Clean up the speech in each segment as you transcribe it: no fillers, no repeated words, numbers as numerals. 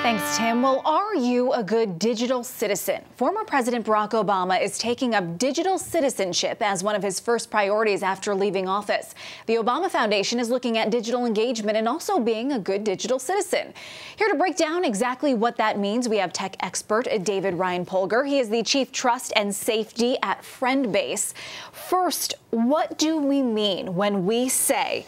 Thanks, Tim. Well, are you a good digital citizen? Former President Barack Obama is taking up digital citizenship as one of his first priorities after leaving office. The Obama Foundation is looking at digital engagement and also being a good digital citizen. Here to break down exactly what that means, we have tech expert David Ryan Polgar. He is the Chief Trust and Safety at Friendbase. First, what do we mean when we say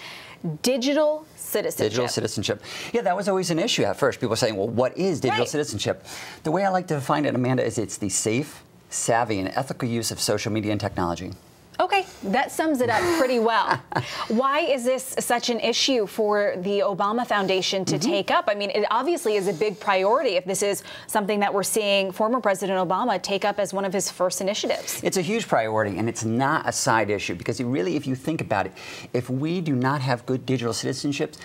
digital citizenship? Digital citizenship. Yeah, that was always an issue at first. People were saying, well, what is digital citizenship? The way I like to define it, Amanda, is it's the safe, savvy, and ethical use of social media and technology. Okay, that sums it up pretty well. Why is this such an issue for the Obama Foundation to take up? I mean, it obviously is a big priority if this is something that we're seeing former President Obama take up as one of his first initiatives. It's a huge priority, and it's not a side issue, because really, if you think about it, if we do not have good digital citizenship,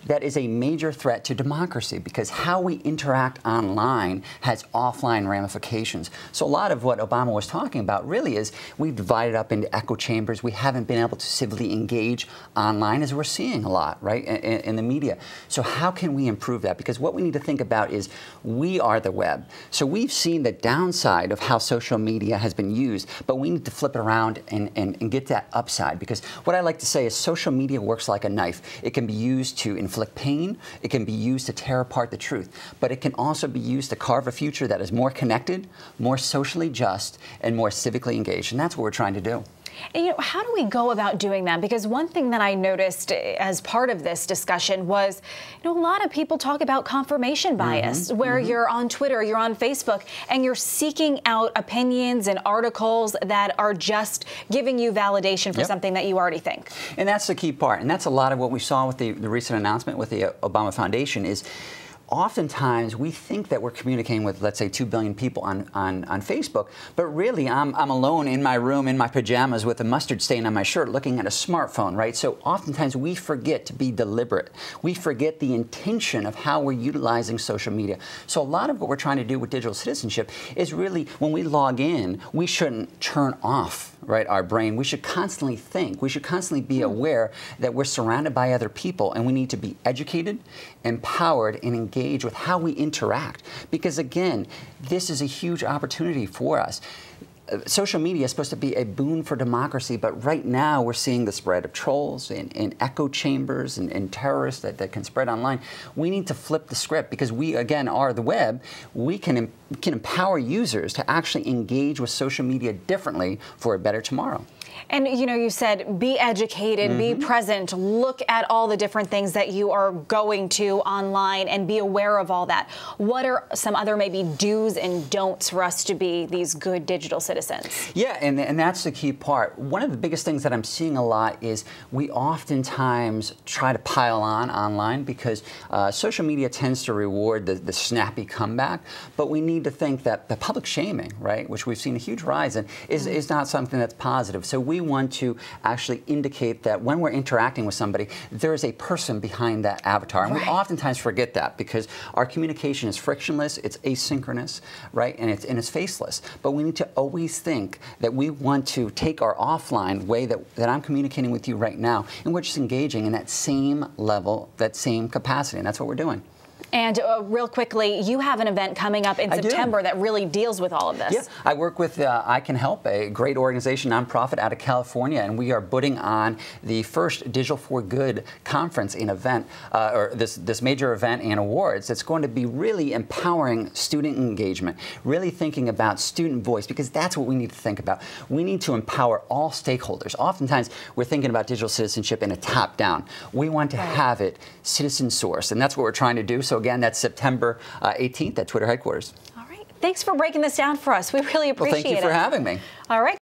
that is a major threat to democracy, because how we interact online has offline ramifications. So a lot of what Obama was talking about really is we've divided up into echo chambers. We haven't been able to civilly engage online, as we're seeing a lot, right, in the media. So how can we improve that? Because what we need to think about is we are the web. So we've seen the downside of how social media has been used, but we need to flip it around and get that upside. Because what I like to say is social media works like a knife. It can be used to inflict pain. It can be used to tear apart the truth. But it can also be used to carve a future that is more connected, more socially just, and more civically engaged. And that's what we're trying to do. And, you know, how do we go about doing that? Because one thing that I noticed as part of this discussion was, you know, a lot of people talk about confirmation bias, where you're on Twitter, you're on Facebook, and you're seeking out opinions and articles that are just giving you validation for something that you already think. And that's the key part. And that's a lot of what we saw with the recent announcement with the Obama Foundation is oftentimes we think that we're communicating with, let's say, 2 billion people on Facebook, but really I'm alone in my room in my pajamas with a mustard stain on my shirt looking at a smartphone, right? So oftentimes we forget to be deliberate. We forget the intention of how we're utilizing social media. So a lot of what we're trying to do with digital citizenship is really, when we log in, we shouldn't turn off, right, our brain. We should constantly think. We should constantly be aware that we're surrounded by other people, and we need to be educated, empowered, and engaged with how we interact. Because again, this is a huge opportunity for us. Social media is supposed to be a boon for democracy, but right now we're seeing the spread of trolls and echo chambers and terrorists that can spread online. We need to flip the script, because we, again, are the web. We can empower users to actually engage with social media differently for a better tomorrow. And, you know, you said be educated, be present, look at all the different things that you are going to online and be aware of all that. What are some other maybe do's and don'ts for us to be these good digital citizens? Yeah, and that's the key part. One of the biggest things that I'm seeing a lot is we oftentimes try to pile on online, because social media tends to reward the snappy comeback, but we need to think that the public shaming, right, which we've seen a huge rise in, is not something that's positive. So we want to actually indicate that when we're interacting with somebody, there is a person behind that avatar. And we oftentimes forget that, because our communication is frictionless, it's asynchronous, right, and it's faceless. But we need to always think that we want to take our offline way that I'm communicating with you right now, and we're just engaging in that same level, that same capacity, and that's what we're doing. And real quickly, you have an event coming up in September that really deals with all of this. Yeah, I work with I Can Help, a great organization, nonprofit out of California, and we are putting on the first Digital for Good conference and event, or this major event and awards. It's going to be really empowering student engagement, really thinking about student voice, because that's what we need to think about. We need to empower all stakeholders. Oftentimes, we're thinking about digital citizenship in a top-down. We want to have it citizen-sourced, and that's what we're trying to do. So again, that's September 18th at Twitter headquarters. All right. Thanks for breaking this down for us. We really appreciate it. Well, thank you for having me. All right.